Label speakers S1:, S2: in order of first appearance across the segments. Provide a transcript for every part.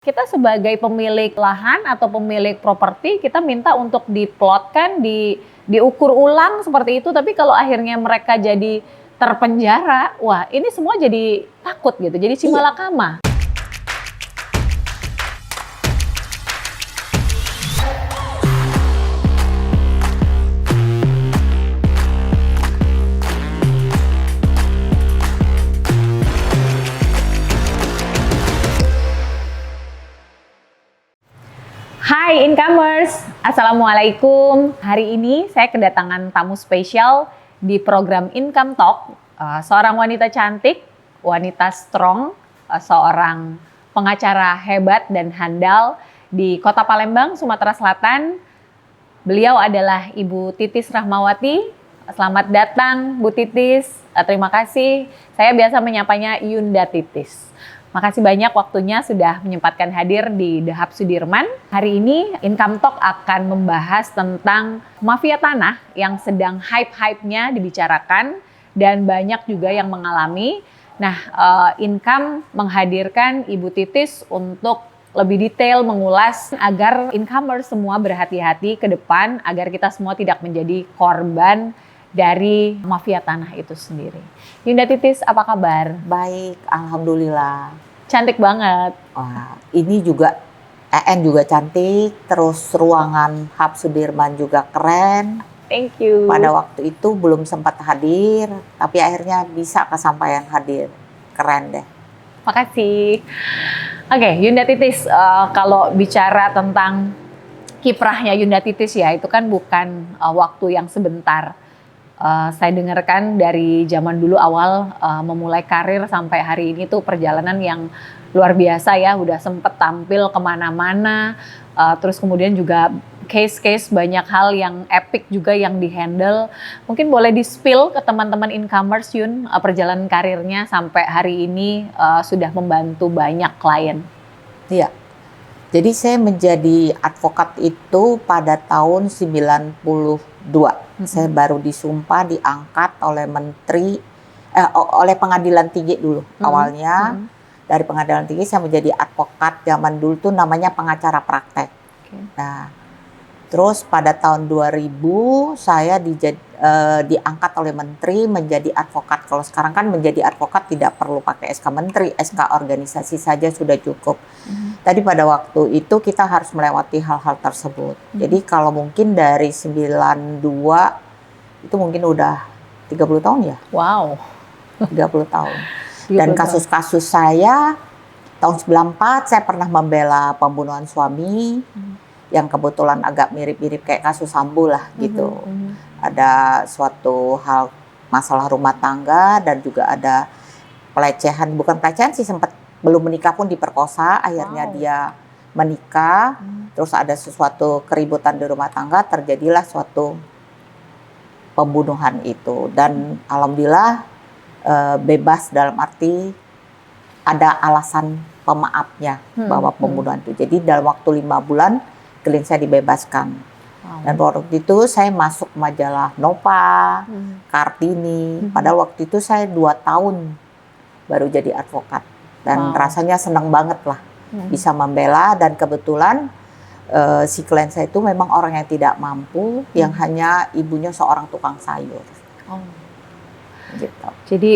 S1: Kita sebagai pemilik lahan atau pemilik properti, kita minta untuk diplotkan, diukur ulang seperti itu. Tapi kalau akhirnya mereka jadi terpenjara, wah ini semua jadi takut gitu, jadi simalakama. Hai Incomers, Assalamualaikum. Hari ini saya kedatangan tamu spesial di program Income Talk. Seorang wanita cantik, wanita strong, seorang pengacara hebat dan handal di Kota Palembang, Sumatera Selatan. Beliau adalah Ibu Titis Rahmawati. Selamat datang Bu Titis. Terima kasih. Saya biasa menyapanya Yunda Titis. Makasih banyak waktunya sudah menyempatkan hadir di The Hub Sudirman. Hari ini Income Talk akan membahas tentang mafia tanah yang sedang hype-hype-nya dibicarakan dan banyak juga yang mengalami. Nah, Income menghadirkan Ibu Titis untuk lebih detail mengulas agar incomers semua berhati-hati ke depan agar kita semua tidak menjadi korban dari mafia tanah itu sendiri. Yunda Titis, apa kabar?
S2: Baik, alhamdulillah.
S1: Cantik banget.
S2: Wah, ini juga EN juga cantik, terus ruangan Hub Sudirman juga keren.
S1: Thank you.
S2: Pada waktu itu belum sempat hadir, tapi akhirnya bisa kesampaian hadir. Keren deh.
S1: Makasih. Oke, Yunda Titis, kalau bicara tentang kiprahnya Yunda Titis ya, itu kan bukan waktu yang sebentar. Saya dengarkan dari zaman dulu awal memulai karir sampai hari ini tuh perjalanan yang luar biasa ya, udah sempet tampil kemana-mana, terus kemudian juga case-case banyak hal yang epic juga yang dihandle. Mungkin boleh di-spill ke teman-teman incomers Yun, perjalanan karirnya sampai hari ini sudah membantu banyak klien.
S2: Iya, jadi saya menjadi advokat itu pada tahun 92. Saya baru disumpah diangkat oleh oleh Pengadilan Tinggi dulu awalnya. Dari Pengadilan Tinggi saya menjadi advokat, zaman dulu tuh namanya pengacara praktek. Nah, terus pada tahun 2000 saya diangkat oleh menteri menjadi advokat. Kalau sekarang kan menjadi advokat tidak perlu pakai SK menteri, SK organisasi saja sudah cukup. Tadi pada waktu itu kita harus melewati hal-hal tersebut. Jadi kalau mungkin dari 92 itu mungkin udah 30 tahun ya?
S1: Wow.
S2: 30 tahun. Dan kasus-kasus saya tahun 94 saya pernah membela pembunuhan suami yang kebetulan agak mirip-mirip kayak kasus Sambo lah gitu. Ada suatu hal masalah rumah tangga dan juga ada pelecehan, bukan pelecehan sih, sempat belum menikah pun diperkosa, akhirnya dia menikah, terus ada sesuatu keributan di rumah tangga, terjadilah suatu pembunuhan itu. Dan alhamdulillah bebas dalam arti ada alasan pemaafnya bahwa pembunuhan itu. Jadi dalam waktu 5 bulan klien saya dibebaskan. Dan waktu itu saya masuk majalah Nova, Kartini. Padahal waktu itu saya 2 tahun baru jadi advokat. Dan rasanya senang banget lah bisa membela. Dan kebetulan si klien saya itu memang orang yang tidak mampu, yang hanya ibunya seorang tukang sayur. Gitu.
S1: Jadi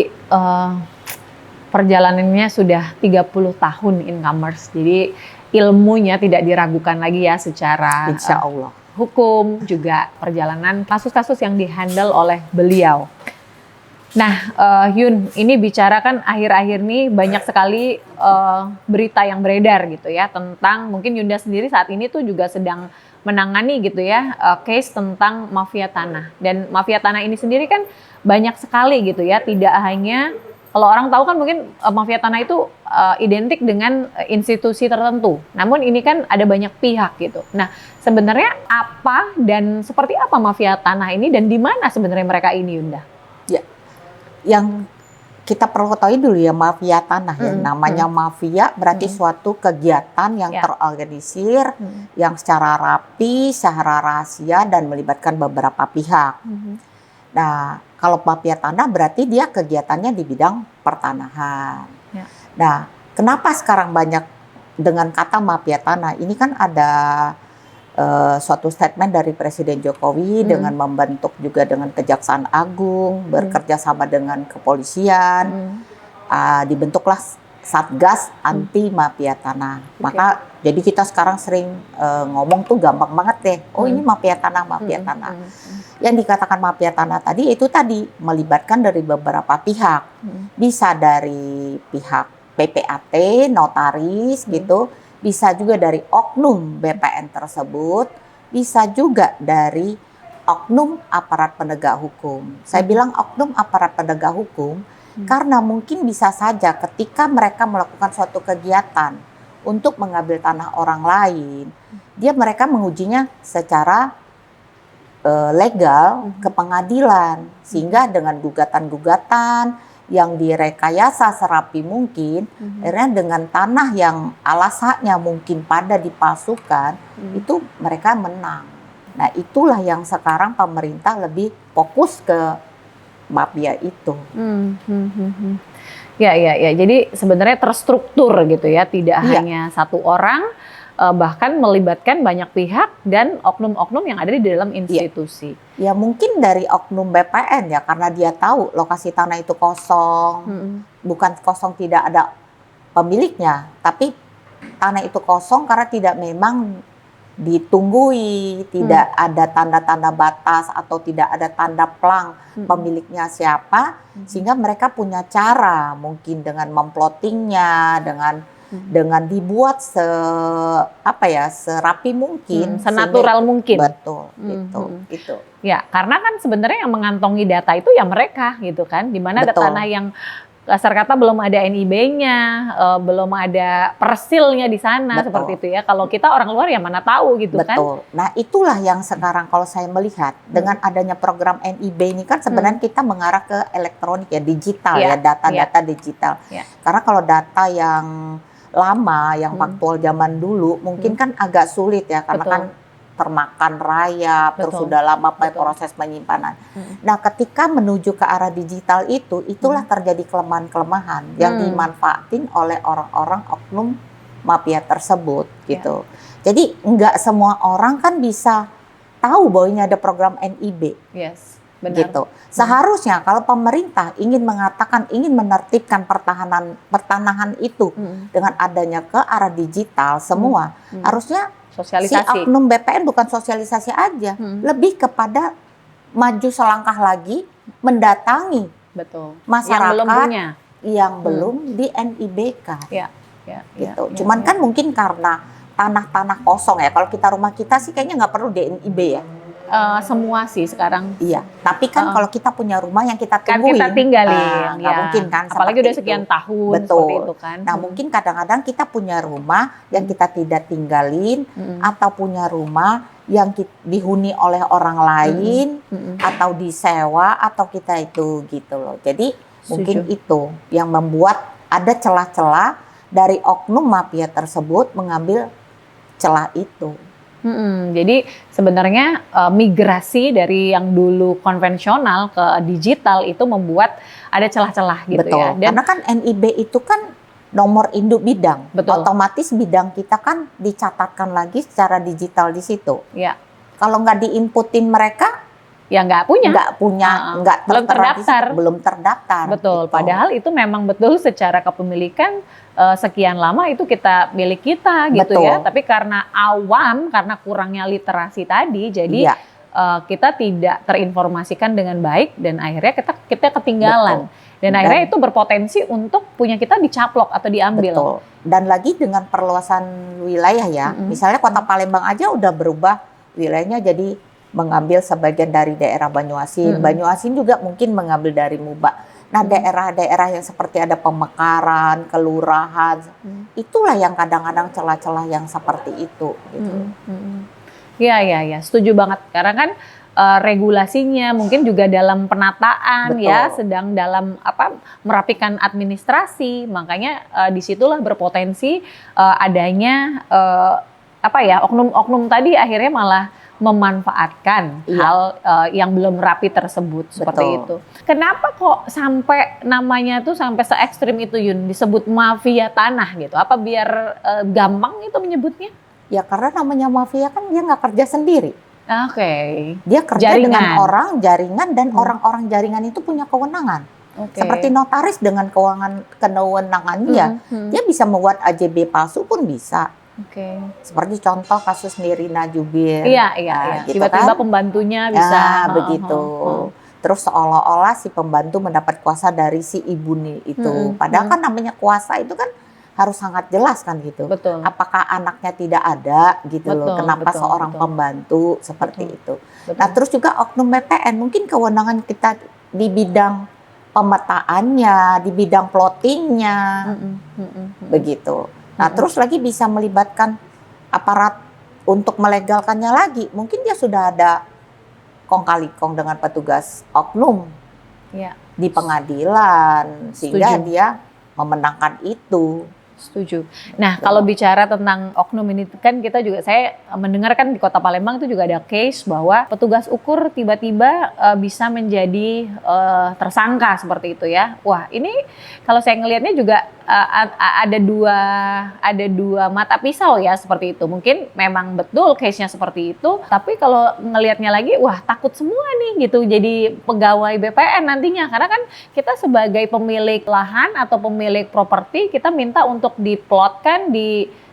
S1: perjalanannya sudah 30 tahun incomers. Jadi ilmunya tidak diragukan lagi ya secara
S2: Insya Allah.
S1: Hukum, juga perjalanan kasus-kasus yang dihandle oleh beliau. Nah, Yun, ini bicara kan akhir-akhir ini banyak sekali berita yang beredar gitu ya tentang, mungkin Yunda sendiri saat ini tuh juga sedang menangani gitu ya case tentang mafia tanah. Dan mafia tanah ini sendiri kan banyak sekali gitu ya, tidak hanya kalau orang tahu kan mungkin mafia tanah itu identik dengan institusi tertentu. Namun ini kan ada banyak pihak gitu. Nah, sebenarnya apa dan seperti apa mafia tanah ini dan di mana sebenarnya mereka ini, Yunda?
S2: Ya, yang kita perlu ketahui dulu ya mafia tanah ya. Namanya mafia berarti suatu kegiatan yang terorganisir, yang secara rapi, secara rahasia dan melibatkan beberapa pihak. Nah, kalau mafia tanah berarti dia kegiatannya di bidang pertanahan. Nah, kenapa sekarang banyak dengan kata mafia tanah ini kan ada suatu statement dari Presiden Jokowi dengan membentuk juga dengan Kejaksaan Agung, bekerja sama dengan kepolisian, dibentuklah Satgas Anti Mafia Tanah. Maka jadi kita sekarang sering ngomong tuh gampang banget deh, oh ini mafia tanah, mafia tanah. Yang dikatakan mafia tanah tadi itu tadi melibatkan dari beberapa pihak, bisa dari pihak PPAT, notaris gitu, bisa juga dari oknum BPN tersebut, bisa juga dari oknum aparat penegak hukum. Saya bilang oknum aparat penegak hukum karena mungkin bisa saja ketika mereka melakukan suatu kegiatan untuk mengambil tanah orang lain, mereka mengujinya secara legal ke pengadilan, sehingga dengan gugatan-gugatan yang direkayasa serapi mungkin, akhirnya dengan tanah yang alasannya mungkin pada dipalsukan, itu mereka menang. Nah itulah yang sekarang pemerintah lebih fokus ke mafia itu.
S1: Ya. Jadi sebenarnya terstruktur gitu ya, tidak hanya satu orang, bahkan melibatkan banyak pihak dan oknum-oknum yang ada di dalam institusi.
S2: Ya mungkin dari oknum BPN ya, karena dia tahu lokasi tanah itu kosong, bukan kosong tidak ada pemiliknya, tapi tanah itu kosong karena tidak memang ditunggui, tidak ada tanda-tanda batas atau tidak ada tanda plang pemiliknya siapa, sehingga mereka punya cara mungkin dengan memplotingnya, dengan dibuat serapi mungkin,
S1: senatural mungkin.
S2: Betul, itu.
S1: Ya, karena kan sebenarnya yang mengantongi data itu ya mereka gitu kan, di mana ada tanah yang kasar kata belum ada NIB-nya, belum ada persilnya di sana. Betul. Seperti itu ya. Kalau kita orang luar ya mana tahu gitu. Betul. Kan.
S2: Betul. Nah itulah yang sekarang kalau saya melihat dengan adanya program NIB ini kan sebenarnya kita mengarah ke elektronik ya, digital ya, data-data digital. Karena kalau data yang lama, yang faktual zaman dulu mungkin kan agak sulit ya, karena kan termakan rayap, terus sudah lama proses penyimpanan. Nah, ketika menuju ke arah digital itulah terjadi kelemahan-kelemahan yang dimanfaatin oleh orang-orang oknum mafia tersebut gitu. Jadi nggak semua orang kan bisa tahu bahwa ini ada program NIB.
S1: Yes, benar.
S2: Gitu. Seharusnya kalau pemerintah ingin mengatakan ingin menertibkan pertanahan itu dengan adanya ke arah digital semua, harusnya sosialisasi. Si oknum BPN bukan sosialisasi aja, lebih kepada maju selangkah lagi mendatangi masyarakat yang belum di NIB-kan. Gitu. Cuman kan mungkin karena tanah-tanah kosong ya. Kalau kita rumah kita sih kayaknya nggak perlu di NIB ya.
S1: Semua sih sekarang.
S2: Iya, tapi kan kalau kita punya rumah yang kita tungguin,
S1: kan kita tinggalin,
S2: nggak mungkin kan?
S1: Apalagi udah sekian tahun, seperti itu kan.
S2: Nah mungkin kadang-kadang kita punya rumah yang kita tidak tinggalin, atau punya rumah yang dihuni oleh orang lain, atau disewa, atau kita itu gitu loh. Jadi mungkin itu yang membuat ada celah-celah dari oknum mafia tersebut mengambil celah itu.
S1: Jadi sebenarnya migrasi dari yang dulu konvensional ke digital itu membuat ada celah-celah gitu.
S2: Betul.
S1: Ya.
S2: Dan karena kan NIB itu kan nomor induk bidang.
S1: Betul.
S2: Otomatis bidang kita kan dicatatkan lagi secara digital di situ.
S1: Ya.
S2: Kalau nggak diinputin mereka,
S1: ya nggak punya,
S2: belum terdaftar. Belum terdaftar.
S1: Betul.
S2: Gitu.
S1: Padahal itu memang betul secara kepemilikan sekian lama itu kita milik kita gitu. Betul. Ya. Tapi karena awam, karena kurangnya literasi tadi, jadi kita tidak terinformasikan dengan baik dan akhirnya kita ketinggalan. Betul. Dan akhirnya itu berpotensi untuk punya kita dicaplok atau diambil.
S2: Betul. Dan lagi dengan perluasan wilayah ya, misalnya Kota Palembang aja udah berubah wilayahnya jadi mengambil sebagian dari daerah Banyuasin. Banyuasin juga mungkin mengambil dari Muba. Nah, daerah-daerah yang seperti ada pemekaran, kelurahan, itulah yang kadang-kadang celah-celah yang seperti itu. Gitu.
S1: Ya, setuju banget. Karena kan regulasinya mungkin juga dalam penataan. Betul. Ya, sedang dalam merapikan administrasi. Makanya disitulah berpotensi adanya oknum-oknum tadi akhirnya malah memanfaatkan hal yang belum rapi tersebut seperti itu. Kenapa kok sampai namanya tuh sampai se ekstrim itu Yun disebut mafia tanah gitu? Apa biar gampang itu menyebutnya?
S2: Ya karena namanya mafia kan dia nggak kerja sendiri.
S1: Oke.
S2: Dia kerja
S1: Jaringan.
S2: dengan orang, jaringan, dan orang-orang jaringan itu punya kewenangan. Seperti notaris dengan kewenangan dia, dia bisa membuat AJB palsu pun bisa. Seperti contoh kasus Nirina Jubir.
S1: Iya.
S2: Gitu
S1: Tiba-tiba
S2: kan?
S1: pembantunya bisa.
S2: Begitu. Terus seolah-olah si pembantu mendapat kuasa dari si ibu nih itu. Padahal kan namanya kuasa itu kan harus sangat jelas kan gitu.
S1: Betul.
S2: Apakah anaknya tidak ada gitu loh. Kenapa seorang pembantu seperti itu. Nah terus juga oknum BPN mungkin kewenangan kita di bidang pemetaannya, di bidang plottingnya, begitu. Nah terus lagi bisa melibatkan aparat untuk melegalkannya lagi. Mungkin dia sudah ada kong kali kong dengan petugas oknum di pengadilan, sehingga dia memenangkan itu.
S1: Setuju. Nah, kalau bicara tentang oknum ini kan kita juga, saya mendengarkan di Kota Palembang itu juga ada case bahwa petugas ukur tiba-tiba bisa menjadi tersangka seperti itu ya. Wah, ini kalau saya ngelihatnya juga ada dua mata pisau ya seperti itu. Mungkin memang betul case-nya seperti itu, tapi kalau ngelihatnya lagi, wah takut semua nih gitu jadi pegawai BPN nantinya. Karena kan kita sebagai pemilik lahan atau pemilik properti, kita minta untuk diplotkan,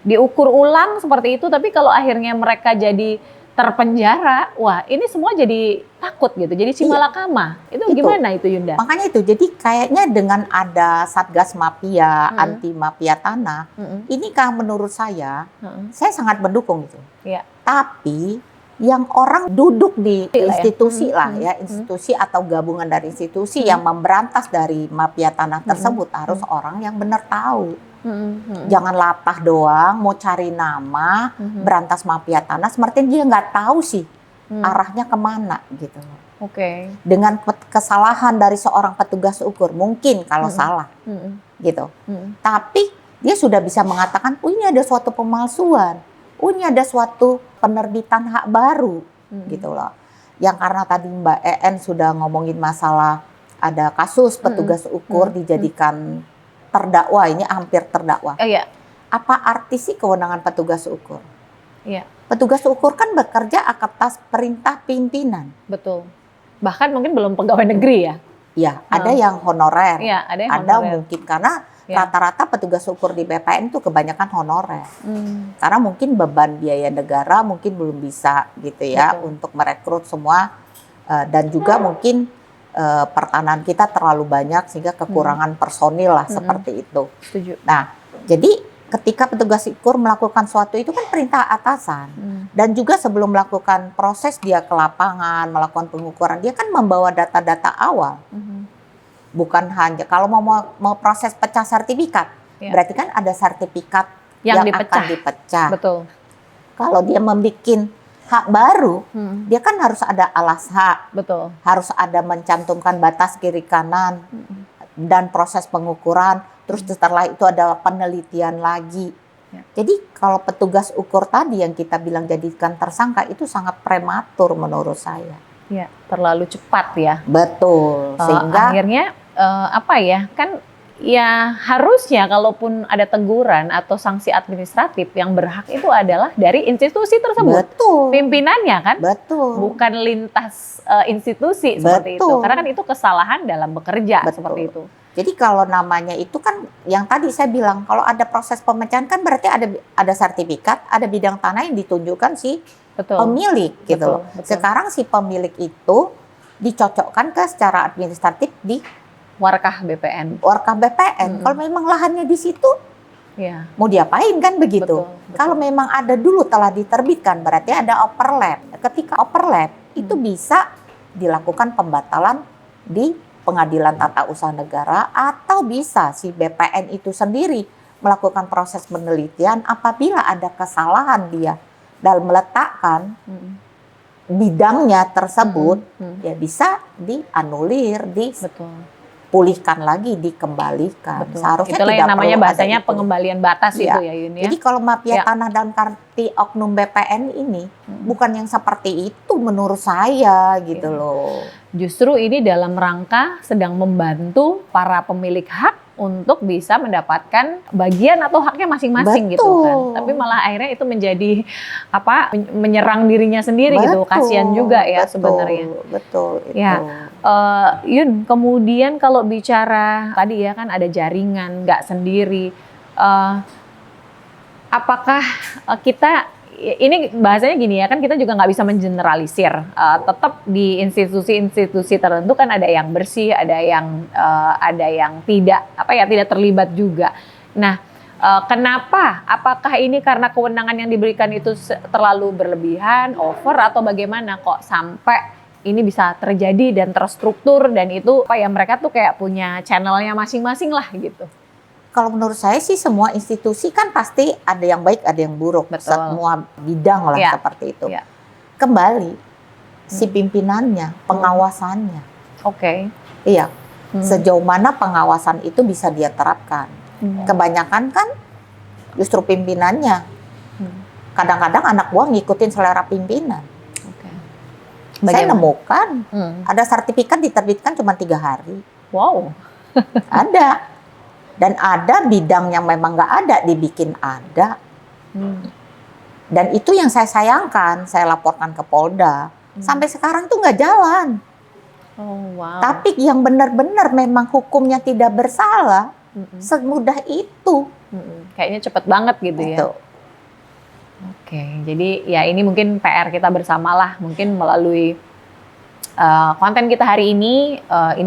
S1: diukur ulang seperti itu, tapi kalau akhirnya mereka jadi terpenjara, wah ini semua jadi takut gitu, jadi simalakama. Itu gimana itu Yunda?
S2: Makanya itu, jadi kayaknya dengan ada Satgas Mafia, anti mafia tanah, ini kan menurut saya sangat mendukung itu. Tapi yang orang duduk di institusi institusi atau gabungan dari institusi yang memberantas dari mafia tanah tersebut harus orang yang benar tahu. Jangan latah doang, mau cari nama, berantas mafia tanah, seperti dia nggak tahu sih arahnya kemana gitu. Dengan kesalahan dari seorang petugas ukur, mungkin kalau salah gitu. Tapi dia sudah bisa mengatakan, oh ini ada suatu pemalsuan, oh ini ada suatu penerbitan hak baru gitu loh. Yang karena tadi Mbak EN sudah ngomongin masalah ada kasus petugas ukur dijadikan terdakwa, ini hampir terdakwa. Apa arti sih kewenangan petugas ukur? Petugas ukur kan bekerja atas perintah pimpinan.
S1: Betul. Bahkan mungkin belum pegawai negeri ya?
S2: Ya, ada yang honorer.
S1: Ada
S2: mungkin karena rata-rata petugas ukur di BPN itu kebanyakan honorer. Karena mungkin beban biaya negara mungkin belum bisa gitu ya untuk merekrut semua, dan juga mungkin pertahanan kita terlalu banyak sehingga kekurangan personil lah seperti itu.
S1: Setuju.
S2: Nah, jadi ketika petugas ukur melakukan suatu itu kan perintah atasan, dan juga sebelum melakukan proses dia ke lapangan melakukan pengukuran, dia kan membawa data-data awal. Bukan hanya kalau mau proses pecah sertifikat, berarti kan ada sertifikat yang akan dipecah.
S1: Betul.
S2: Kalau dia membuat hak baru, dia kan harus ada alas hak, harus ada mencantumkan batas kiri kanan, dan proses pengukuran, terus setelah itu ada penelitian lagi. Jadi kalau petugas ukur tadi yang kita bilang jadikan tersangka itu sangat prematur menurut saya.
S1: Terlalu cepat ya.
S2: Betul. Sehingga
S1: akhirnya kan ya harusnya kalaupun ada teguran atau sanksi administratif yang berhak itu adalah dari institusi tersebut. Pimpinannya kan? Bukan lintas institusi seperti itu. Karena kan itu kesalahan dalam bekerja seperti itu.
S2: Jadi kalau namanya itu kan yang tadi saya bilang, kalau ada proses pemecahan kan berarti ada sertifikat, ada bidang tanah yang ditunjukkan si pemilik gitu loh. Sekarang si pemilik itu dicocokkan ke secara administratif di
S1: Warkah BPN.
S2: Kalau memang lahannya di situ, mau diapain kan begitu. Kalau memang ada dulu telah diterbitkan, berarti ada overlap. Ketika overlap, itu bisa dilakukan pembatalan di Pengadilan Tata Usaha Negara, atau bisa si BPN itu sendiri melakukan proses penelitian apabila ada kesalahan dia dalam meletakkan bidangnya tersebut, ya bisa dianulir, dipulihkan lagi, dikembalikan.
S1: Betul.
S2: Seharusnya
S1: Itulah
S2: tidak
S1: yang namanya
S2: perlu ada
S1: bahasanya
S2: itu.
S1: pengembalian batas
S2: Iya.
S1: itu ya Yun ya.
S2: Jadi kalau mafia
S1: Ya.
S2: tanah dalam arti oknum BPN ini bukan yang seperti itu menurut saya gitu
S1: Iya.
S2: loh.
S1: Justru ini dalam rangka sedang membantu para pemilik hak untuk bisa mendapatkan bagian atau haknya masing-masing gitu kan.
S2: Betul.
S1: Tapi malah akhirnya itu menjadi menyerang dirinya sendiri gitu. Kasihan juga ya sebenarnya.
S2: Betul itu.
S1: Ya. Yun, kemudian kalau bicara tadi ya kan ada jaringan, nggak sendiri. Apakah kita ini bahasanya gini ya kan kita juga nggak bisa mengeneralisir. Tetap di institusi-institusi tertentu kan ada yang bersih, ada yang tidak terlibat juga. Nah, kenapa? Apakah ini karena kewenangan yang diberikan itu terlalu berlebihan, over atau bagaimana kok sampai ini bisa terjadi dan terstruktur dan itu mereka tuh kayak punya channelnya masing-masing lah gitu.
S2: Kalau menurut saya sih semua institusi kan pasti ada yang baik, ada yang buruk.
S1: Betul.
S2: Semua bidang lah seperti itu.
S1: Ya.
S2: Kembali si pimpinannya, pengawasannya.
S1: Oke.
S2: Iya. Sejauh mana pengawasan itu bisa dia terapkan. Kebanyakan kan justru pimpinannya. Kadang-kadang anak buah ngikutin selera pimpinan. Saya nemukan ada sertifikat diterbitkan cuma 3 hari.
S1: Wow.
S2: Ada. Dan ada bidang yang memang nggak ada, dibikin ada. Dan itu yang saya sayangkan, saya laporkan ke Polda. Sampai sekarang tuh nggak jalan.
S1: Oh, wow.
S2: Tapi yang benar-benar memang hukumnya tidak bersalah, semudah itu.
S1: Kayaknya cepet banget gitu ya. Oke, jadi ya ini mungkin PR kita bersamalah, mungkin melalui konten kita hari ini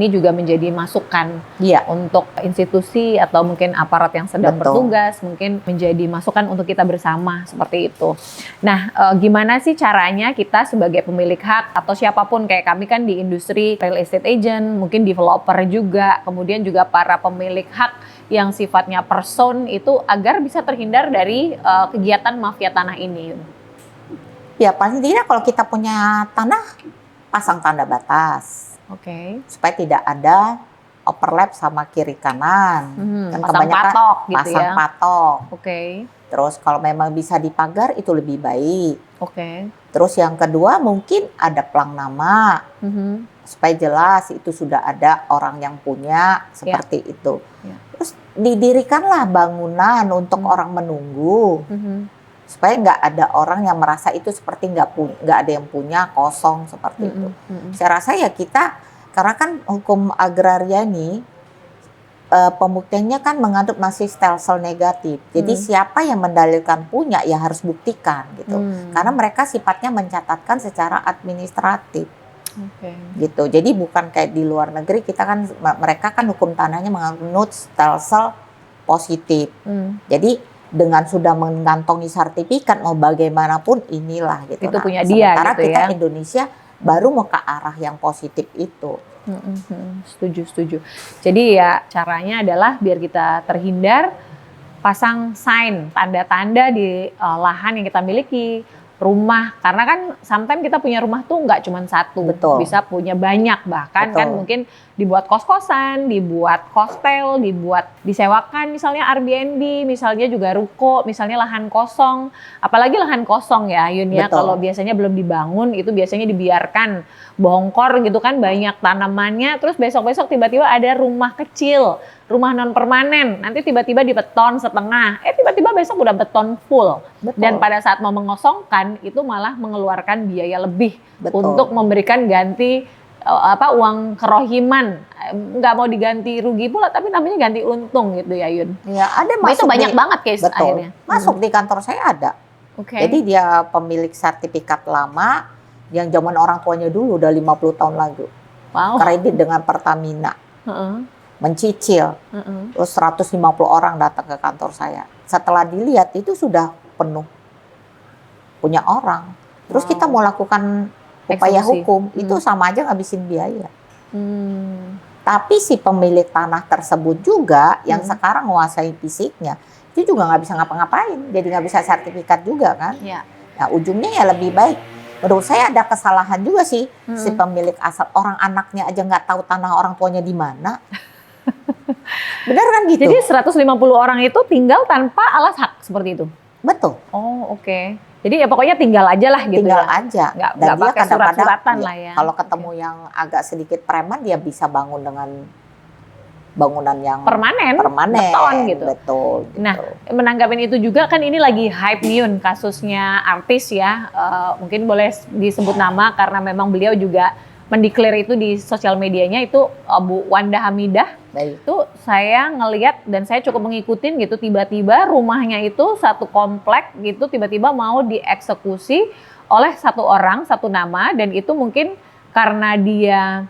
S1: juga menjadi masukan untuk institusi atau mungkin aparat yang sedang bertugas, mungkin menjadi masukan untuk kita bersama seperti itu. Nah, gimana sih caranya kita sebagai pemilik hak atau siapapun kayak kami kan di industri real estate agent, mungkin developer juga, kemudian juga para pemilik hak yang sifatnya person itu agar bisa terhindar dari kegiatan mafia tanah ini.
S2: Ya paling tidak kalau kita punya tanah, pasang tanda batas, supaya tidak ada overlap sama kiri kanan. Kan
S1: pasang patok gitu
S2: pasang patok. Terus kalau memang bisa dipagar itu lebih baik. Terus yang kedua mungkin ada plang nama, supaya jelas itu sudah ada orang yang punya seperti itu. Terus didirikanlah bangunan untuk orang menunggu. Supaya nggak ada orang yang merasa itu seperti nggak ada yang punya, kosong seperti itu. Saya rasa ya kita, karena kan hukum agraria ini pembuktiannya kan mengandung masih stelsel negatif. Jadi siapa yang mendalilkan punya ya harus buktikan gitu. Karena mereka sifatnya mencatatkan secara administratif. Gitu. Jadi bukan kayak di luar negeri kita kan mereka kan hukum tanahnya menganut stelsel positif. Jadi dengan sudah mengantongi sertifikat mau bagaimanapun inilah gitu.
S1: Itu punya dia
S2: sementara
S1: gitu
S2: kita
S1: ya.
S2: Indonesia baru mau ke arah yang positif itu.
S1: Setuju. Jadi ya caranya adalah biar kita terhindar, pasang sign, tanda-tanda di lahan yang kita miliki, rumah. Karena kan sometimes kita punya rumah tuh nggak cuma satu, bisa punya banyak. Bahkan kan mungkin dibuat kos-kosan, dibuat hostel, disewakan misalnya Airbnb, misalnya juga ruko, misalnya lahan kosong. Apalagi lahan kosong ya Yun ya, kalau biasanya belum dibangun itu biasanya dibiarkan bongkor gitu kan, banyak tanamannya, terus besok-besok tiba-tiba ada rumah kecil, rumah non permanen, nanti tiba-tiba di beton setengah, tiba-tiba besok udah beton full. Dan pada saat mau mengosongkan itu malah mengeluarkan biaya lebih untuk memberikan ganti uang kerohiman, nggak mau diganti rugi pula, tapi namanya ganti untung gitu ya Yun.
S2: Ya ada masuk
S1: itu banyak banget case akhirnya.
S2: Masuk di kantor saya ada. Jadi dia pemilik sertifikat lama yang zaman orang tuanya dulu udah 50 tahun lalu. Kredit dengan Pertamina. Mencicil. Terus 150 orang datang ke kantor saya. Setelah dilihat itu sudah penuh. Punya orang. Terus kita mau lakukan upaya hukum, itu sama aja ngabisin biaya. Tapi si pemilik tanah tersebut juga yang sekarang menguasai fisiknya, itu juga nggak bisa ngapa-ngapain, jadi nggak bisa sertifikat juga kan. Nah ujungnya ya lebih baik. Menurut saya ada kesalahan juga sih si pemilik asal, orang anaknya aja nggak tahu tanah orang tuanya di mana. Benar kan gitu?
S1: Jadi 150 orang itu tinggal tanpa alas hak seperti itu?
S2: Betul.
S1: Oh oke. Jadi ya pokoknya tinggal aja lah gitu
S2: Tinggal
S1: ya?
S2: aja.
S1: Nggak
S2: Dan dia
S1: pakai
S2: kadang-kadang
S1: surat-suratan lah ya?
S2: kalau ketemu yang agak sedikit preman, dia bisa bangun dengan bangunan yang
S1: Permanen,
S2: permanen.
S1: beton gitu.
S2: Betul. Gitu.
S1: Nah, menanggapin itu juga kan ini lagi hype nih Yun, kasusnya artis ya. Mungkin boleh disebut nama karena memang beliau juga mendeklar itu di sosial medianya itu Bu Wanda Hamidah.
S2: Baik.
S1: Itu saya ngelihat dan saya cukup mengikutin gitu, tiba-tiba rumahnya itu satu komplek gitu tiba-tiba mau dieksekusi oleh satu orang, satu nama, dan itu mungkin karena dia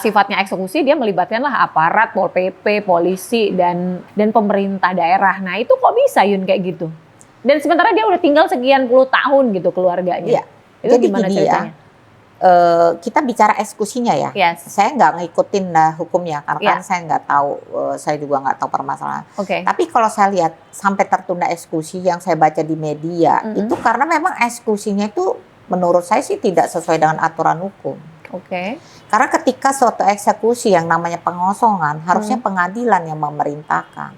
S1: sifatnya eksekusi, dia melibatkan lah aparat, Pol PP, polisi, dan pemerintah daerah. Nah itu kok bisa Yun kayak gitu? Dan sementara dia udah tinggal sekian puluh tahun gitu keluarganya.
S2: Iya.
S1: Itu
S2: Jadi
S1: gimana
S2: gini
S1: ceritanya?
S2: ya, kita bicara eksekusinya ya.
S1: Yes.
S2: Saya nggak ngikutin hukumnya karena
S1: Iya.
S2: kan saya nggak tahu, saya juga nggak tahu permasalahan.
S1: Oke.
S2: Tapi kalau saya lihat sampai tertunda eksekusi yang saya baca di media, itu karena memang eksekusinya itu menurut saya sih tidak sesuai dengan aturan hukum.
S1: Oke.
S2: Karena ketika suatu eksekusi yang namanya pengosongan, harusnya pengadilan yang memerintahkan.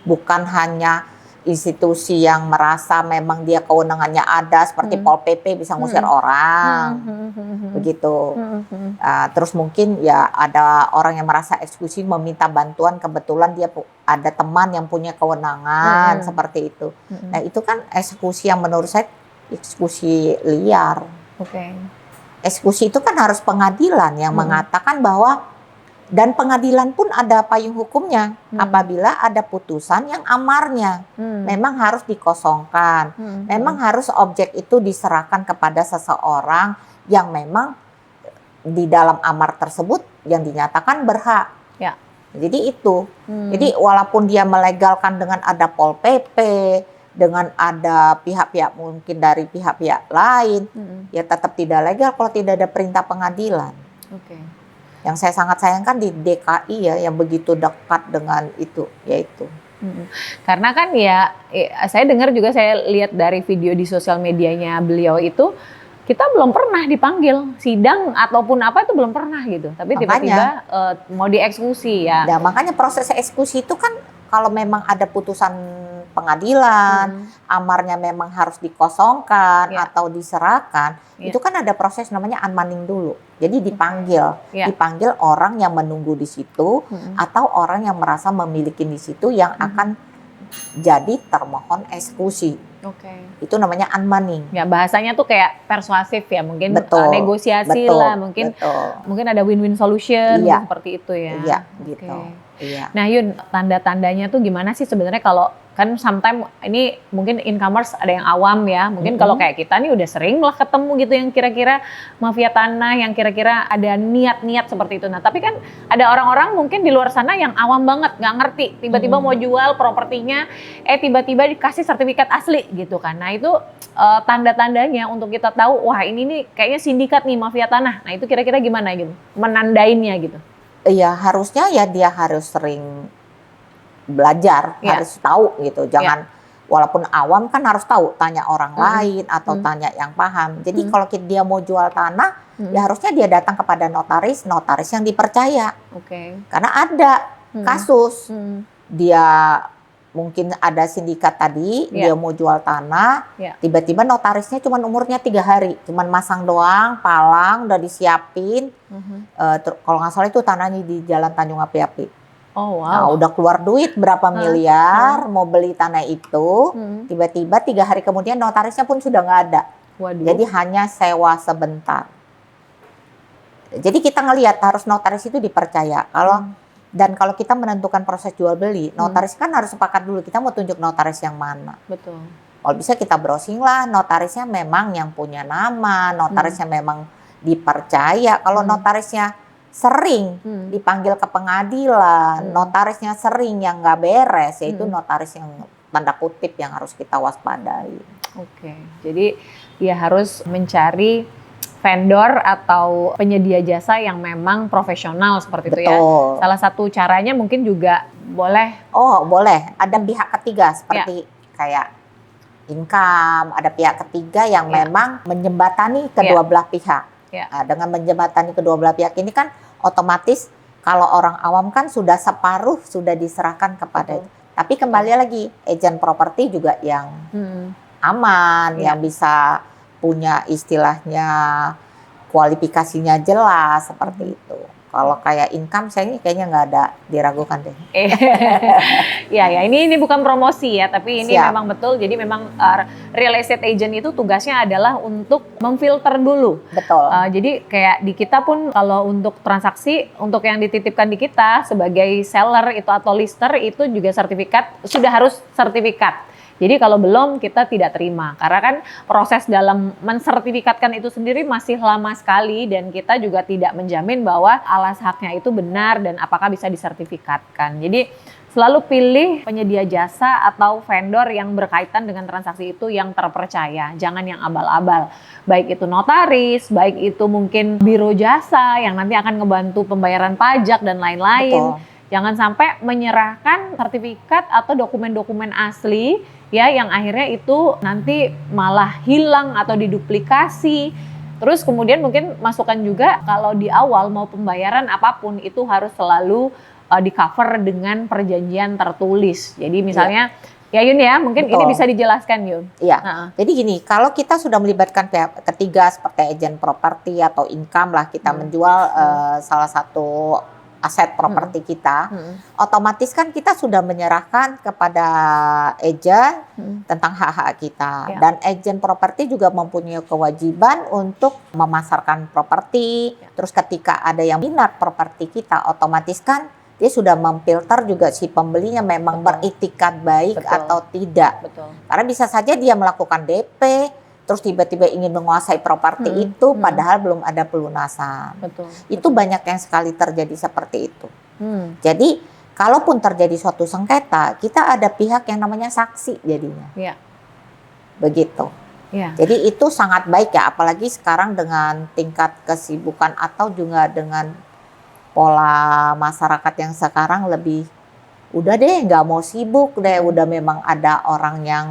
S2: Bukan hanya institusi yang merasa memang dia kewenangannya ada, seperti Pol PP bisa ngusir orang. Begitu. Terus mungkin ya ada orang yang merasa eksekusi meminta bantuan, kebetulan dia ada teman yang punya kewenangan, seperti itu. Nah itu kan eksekusi yang menurut saya eksekusi liar.
S1: Oke.
S2: Eksekusi itu kan harus pengadilan yang mengatakan bahwa, dan pengadilan pun ada payung hukumnya apabila ada putusan yang amarnya memang harus dikosongkan, memang harus objek itu diserahkan kepada seseorang yang memang di dalam amar tersebut yang dinyatakan berhak.
S1: Ya.
S2: Jadi itu, jadi walaupun dia melegalkan dengan ada Pol PP, dengan ada pihak-pihak mungkin dari pihak-pihak lain, ya tetap tidak legal kalau tidak ada perintah pengadilan.
S1: Oke.
S2: Yang saya sangat sayangkan di DKI ya, yang begitu dekat dengan itu, yaitu.
S1: Karena kan ya, saya dengar juga, saya lihat dari video di sosial medianya beliau itu, kita belum pernah dipanggil sidang ataupun apa itu belum pernah gitu. Tapi tiba-tiba mau dieksekusi ya.
S2: Nah, makanya proses eksekusi itu kan kalau memang ada putusan pengadilan, amarnya memang harus dikosongkan atau diserahkan, itu kan ada proses namanya unmanning dulu. Jadi dipanggil, dipanggil orang yang menunggu di situ atau orang yang merasa memiliki di situ yang akan jadi termohon eksekusi. Itu namanya unmanning.
S1: Ya bahasanya tuh kayak persuasif ya, mungkin negosiasi lah, mungkin ada win-win solution seperti itu ya.
S2: Iya, gitu. Iya.
S1: Nah Yun, tanda-tandanya tuh gimana sih sebenarnya? Kalau kan sometimes ini mungkin incomers ada yang awam ya, mungkin kalau kayak kita nih udah sering lah ketemu gitu yang kira-kira mafia tanah, yang kira-kira ada niat-niat seperti itu. Nah tapi kan ada orang-orang mungkin di luar sana yang awam banget, nggak ngerti, tiba-tiba mau jual propertinya, tiba-tiba dikasih sertifikat asli gitu kan. Nah itu tanda-tandanya untuk kita tahu, wah ini nih kayaknya sindikat nih mafia tanah. Nah itu kira-kira gimana gitu, menandainnya gitu?
S2: Iya, harusnya ya dia harus sering belajar, harus tahu gitu. Jangan walaupun awam kan harus tahu, tanya orang lain atau tanya yang paham. Jadi kalau dia mau jual tanah, ya harusnya dia datang kepada notaris yang dipercaya. Karena ada kasus dia mungkin ada sindikat tadi, dia mau jual tanah, tiba-tiba notarisnya cuma umurnya 3 hari, cuma masang doang, palang udah disiapin. Kalau nggak salah itu tanahnya di Jalan Tanjung Api-Api.
S1: Oh wow.
S2: Nah, udah keluar duit berapa miliar mau beli tanah itu, tiba-tiba 3 hari kemudian notarisnya pun sudah nggak ada.
S1: Waduh.
S2: Jadi hanya sewa sebentar. Jadi kita ngelihat harus notaris itu dipercaya. Dan kalau kita menentukan proses jual beli, notaris kan harus sepakat dulu kita mau tunjuk notaris yang mana.
S1: Betul.
S2: Kalau bisa kita browsing lah notarisnya memang yang punya nama, notarisnya memang dipercaya. Kalau notarisnya sering dipanggil ke pengadilan, notarisnya sering yang nggak beres, yaitu notaris yang tanda kutip yang harus kita waspadai.
S1: Oke, jadi ya harus mencari vendor atau penyedia jasa yang memang profesional seperti itu ya. Salah satu caranya mungkin juga boleh.
S2: Oh boleh, ada pihak ketiga seperti kayak income, ada pihak ketiga yang memang menjembatani kedua belah pihak. Nah, dengan menjembatani kedua belah pihak ini kan otomatis Kalau orang awam kan sudah separuh sudah diserahkan kepada
S1: Betul.
S2: itu. Tapi kembali lagi, agent properti juga yang aman,
S1: Iya.
S2: yang bisa punya istilahnya kualifikasinya jelas seperti itu. Kalau kayak income saya ini kayaknya nggak ada diragukan deh.
S1: Iya ya, ini bukan promosi ya, tapi ini
S2: Siap.
S1: memang betul. Jadi memang real estate agent itu tugasnya adalah untuk memfilter dulu.
S2: Betul.
S1: Jadi kayak di kita pun kalau untuk transaksi, untuk yang dititipkan di kita sebagai seller itu atau lister itu juga sertifikat, sudah harus sertifikat. Jadi kalau belum kita tidak terima, karena kan proses dalam mensertifikatkan itu sendiri masih lama sekali dan kita juga tidak menjamin bahwa alas haknya itu benar dan apakah bisa disertifikatkan. Jadi selalu pilih penyedia jasa atau vendor yang berkaitan dengan transaksi itu yang terpercaya, jangan yang abal-abal. Baik itu notaris, baik itu mungkin biro jasa yang nanti akan ngebantu pembayaran pajak dan lain-lain.
S2: Betul.
S1: Jangan sampai menyerahkan sertifikat atau dokumen-dokumen asli ya yang akhirnya itu nanti malah hilang atau diduplikasi. Terus kemudian mungkin masukan juga kalau di awal mau pembayaran apapun itu harus selalu di cover dengan perjanjian tertulis. Jadi misalnya ya Yun ya, mungkin
S2: Betul.
S1: ini bisa dijelaskan Yun.
S2: Iya. Jadi gini, kalau kita sudah melibatkan pihak ketiga seperti agent properti atau income lah, kita menjual salah satu aset properti kita, otomatis kan kita sudah menyerahkan kepada agent tentang hak-hak kita.
S1: Ya.
S2: Dan agent properti juga mempunyai kewajiban untuk memasarkan properti. Terus ketika ada yang minat properti kita, otomatis kan dia sudah memfilter juga si pembelinya memang beritikat baik atau tidak.
S1: Betul.
S2: Karena bisa saja dia melakukan DP, terus tiba-tiba ingin menguasai properti itu, padahal belum ada pelunasan.
S1: Betul.
S2: Itu banyak yang sekali terjadi seperti itu. Jadi, kalaupun terjadi suatu sengketa, kita ada pihak yang namanya saksi jadinya.
S1: Iya.
S2: Begitu.
S1: Iya.
S2: Jadi itu sangat baik ya, apalagi sekarang dengan tingkat kesibukan atau juga dengan pola masyarakat yang sekarang lebih, udah deh nggak mau sibuk deh, udah memang ada orang yang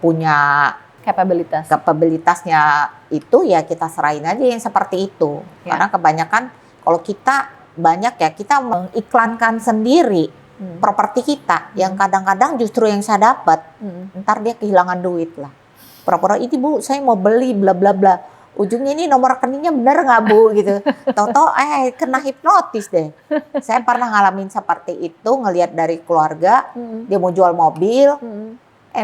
S2: punya kapabilitasnya itu ya kita serahin aja yang seperti itu.
S1: Ya.
S2: Karena kebanyakan kalau kita banyak ya kita mengiklankan sendiri properti kita yang kadang-kadang justru yang saya dapat ntar dia kehilangan duit lah. Pura-pura ini Bu saya mau beli bla bla bla. Ujungnya ini nomor rekeningnya bener nggak Bu gitu. Tahu-tahu kena hipnotis deh. Saya pernah ngalamin seperti itu ngelihat dari keluarga dia mau jual mobil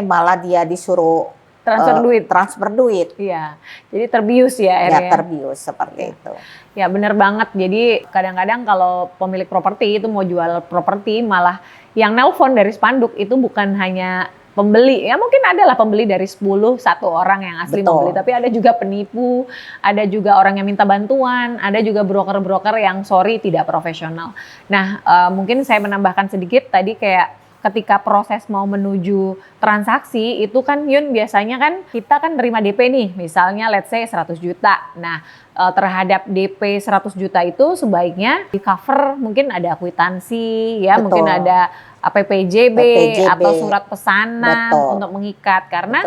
S2: malah dia disuruh transfer duit.
S1: Iya, jadi terbius ya akhirnya.
S2: Ya terbius seperti itu.
S1: Ya benar banget, jadi kadang-kadang kalau pemilik properti itu mau jual properti malah yang nelpon dari spanduk itu bukan hanya pembeli, ya mungkin adalah pembeli dari 10, satu orang yang asli membeli, tapi ada juga penipu, ada juga orang yang minta bantuan, ada juga broker-broker yang sorry tidak profesional. Nah mungkin saya menambahkan sedikit tadi kayak ketika proses mau menuju transaksi itu kan Yun biasanya kan kita kan terima DP nih misalnya let's say 100 juta. Nah terhadap DP 100 juta itu sebaiknya di cover mungkin ada kwitansi ya. Betul. Mungkin ada PPJB atau surat pesanan. Betul. Untuk mengikat karena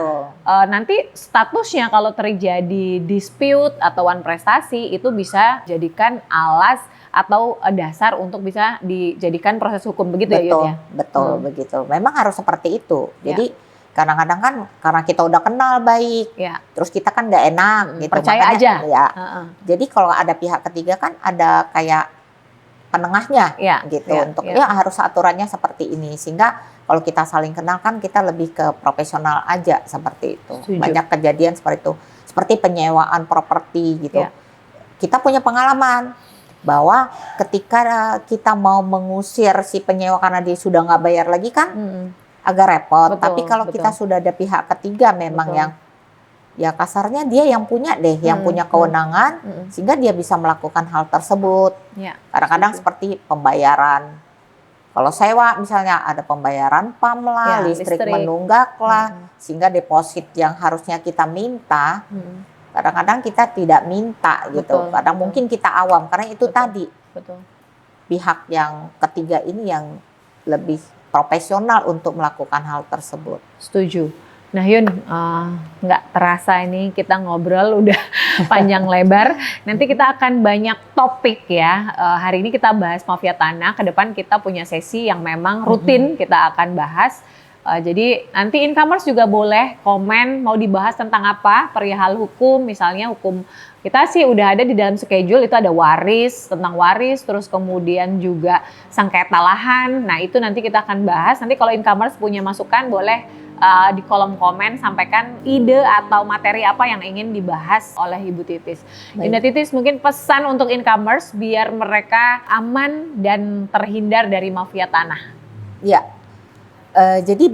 S1: nanti statusnya kalau terjadi dispute atau wan prestasi itu bisa jadikan alas atau dasar untuk bisa dijadikan proses hukum begitu.
S2: Betul,
S1: ya Yun ya?
S2: Betul begitu. Memang harus seperti itu. Jadi kadang-kadang kan karena kita udah kenal baik, terus kita kan nggak enak gitu.
S1: Percaya
S2: makanya,
S1: aja.
S2: Ya. Jadi kalau ada pihak ketiga kan ada kayak penengahnya gitu untuk harus aturannya seperti ini sehingga kalau kita saling kenal kan kita lebih ke profesional aja seperti itu.
S1: Setuju.
S2: Banyak kejadian seperti itu. Seperti penyewaan properti gitu. Kita punya pengalaman bahwa ketika kita mau mengusir si penyewa karena dia sudah nggak bayar lagi kan agak repot.
S1: Betul,
S2: tapi kalau kita sudah ada pihak ketiga memang yang ya kasarnya dia yang punya deh, yang punya kewenangan sehingga dia bisa melakukan hal tersebut. Kadang-kadang seperti pembayaran. Kalau sewa misalnya ada pembayaran PAM lah, listrik menunggak lah, sehingga deposit yang harusnya kita minta kadang-kadang kita tidak minta gitu. Kadang mungkin kita awam karena itu tadi pihak yang ketiga ini yang lebih profesional untuk melakukan hal tersebut.
S1: Setuju. Nah Yun, nggak terasa ini kita ngobrol udah panjang lebar. Nanti kita akan banyak topik ya. Hari ini kita bahas mafia tanah. Ke depan kita punya sesi yang memang rutin kita akan bahas. Jadi nanti incomers juga boleh komen mau dibahas tentang apa, perihal hukum, misalnya hukum kita sih udah ada di dalam schedule, itu ada waris, tentang waris, terus kemudian juga sengketa lahan. Nah itu nanti kita akan bahas. Nanti kalau incomers punya masukan boleh di kolom komen sampaikan ide atau materi apa yang ingin dibahas oleh Ibu Titis. Bunda Titis, mungkin pesan untuk incomers biar mereka aman dan terhindar dari mafia tanah.
S2: Ya. Jadi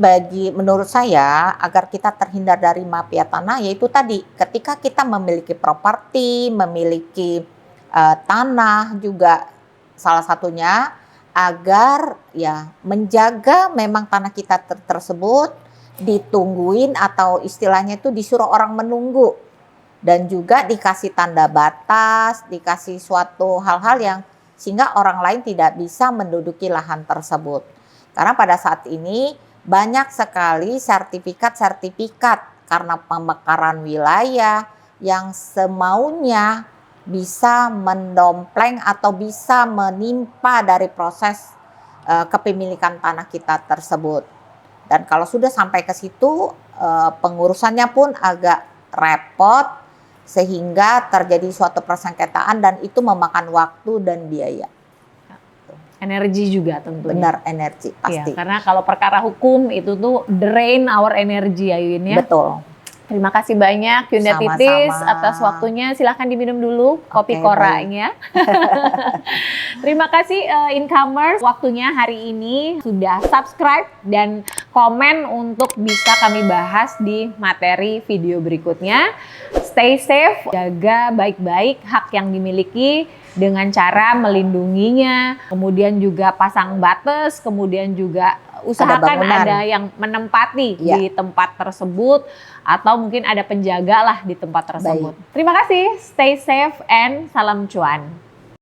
S2: menurut saya agar kita terhindar dari mafia tanah yaitu tadi ketika kita memiliki properti, memiliki tanah juga salah satunya agar ya menjaga memang tanah kita tersebut ditungguin atau istilahnya itu disuruh orang menunggu dan juga dikasih tanda batas, dikasih suatu hal-hal yang sehingga orang lain tidak bisa menduduki lahan tersebut. Karena pada saat ini banyak sekali sertifikat-sertifikat karena pemekaran wilayah yang semaunya bisa mendompleng atau bisa menimpa dari proses kepemilikan tanah kita tersebut. Dan kalau sudah sampai ke situ pengurusannya pun agak repot sehingga terjadi suatu persengketaan dan itu memakan waktu dan biaya.
S1: Energi juga tentunya.
S2: Benar, energi pasti.
S1: Ya, karena kalau perkara hukum itu tuh drain our energy ya Yun ya.
S2: Betul.
S1: Terima kasih banyak Yunda Titis atas waktunya. Silahkan diminum dulu kopi koranya. Terima kasih incomers. Waktunya hari ini sudah subscribe dan komen untuk bisa kami bahas di materi video berikutnya. Stay safe, jaga baik-baik hak yang dimiliki dengan cara melindunginya, kemudian juga pasang batas, kemudian juga usahakan ada yang menempati di tempat tersebut atau mungkin ada penjaga lah di tempat tersebut. Terima kasih, stay safe and salam cuan.